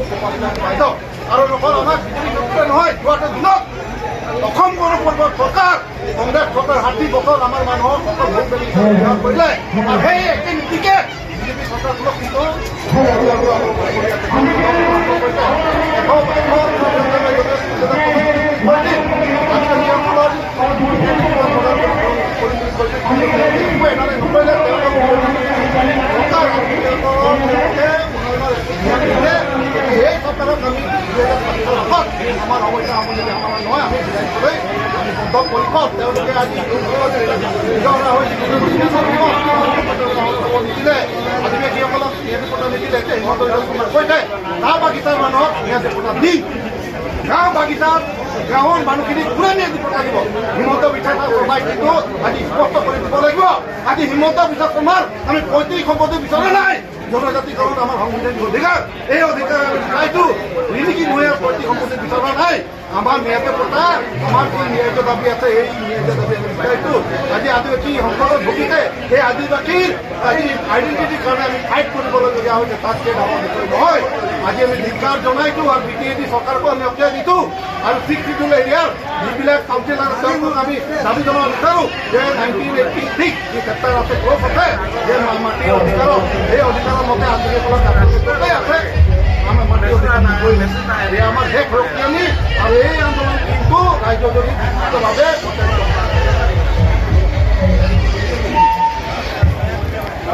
পাইছ আৰু অকল আমাৰ বিজেপি চৰকাৰে নহয় যোৱাটো দিনত অসম গণ পৰিষদ চৰকাৰ কংগ্ৰেছ চৰকাৰ 60 বছৰ আমাৰ মানুহক অকল ভোট বেংক ব্যৱহাৰ কৰিলে আৰু সেই একে নীতিকে বিজেপি চৰকাৰখনক কিন্তু আমাৰ অৱস্থা আমাৰ নহয় আমি বিধায়কলৈ আমি বন্ধ কৰিব তেওঁলোকে আজি নিদিলে আদিবাসীসকলক নিৰাপত্তা নিদিলে হিমন্ত বিশ্ব শৰ্মাই কৈছে গাঁও বাগিচাৰ মানুহক নিৰাপত্তা দি গাঁও বাগিচাত গাঁৱৰ মানুহখিনিক পুৰা নিৰাপত্তা দিব হিমন্ত বিশ্ব শৰ্মাই কিন্তু আজি স্পষ্ট কৰি দিব লাগিব আজি হিমন্ত বিশ্ব শৰ্মাৰ আমি পৈতৃক সম্পত্তি বিচৰা নাই জনজাতিকৰণ আমাৰ সাংবিধানিক অধিকাৰ এই অধিকাৰ আমি চাইছো ৰিলিকি ভূঞাৰ পৈতৃক সম্পত্তি বিচৰা নাই আমাৰ ন্যায়ৰ পতা আমাৰ যি ন্যায্য দাবী আছে এই ন্যায্য দাবী আমি বিচাৰিছো আজি আদিবাসী সংকটত ভুগিছে সেই আদিবাসীৰ আজি আইডেণ্টিটিৰ কাৰণে আমি ফাইট কৰিবলগীয়া হৈছে তাতকৈ ডাঙৰ বিষয় নহয় আজি আমি ধিক্কাৰ জনাইছো আৰু BJD চৰকাৰকো আমি অকিয়াই দিছোঁ আৰু 6 শিডিউল এৰিয়াৰ যিবিলাক কাউন্সিলাৰ তেওঁলোকক আমি দাবী জনাব বিচাৰোঁ যে 1986 যি চেপ্টাৰ আছে ক্লজ আছে যে মাটিৰ অধিকাৰত সেই অধিকাৰৰ মতে আদিবাসীসকলক আছে আমাৰ মাটিৰ অধিকাৰ নকৰিলে এই আমাৰ শেষ ৰক্ষামী আৰু এই আন্দোলন কিন্তু ৰাজ্যজুৰি বিস্তৃতভাৱে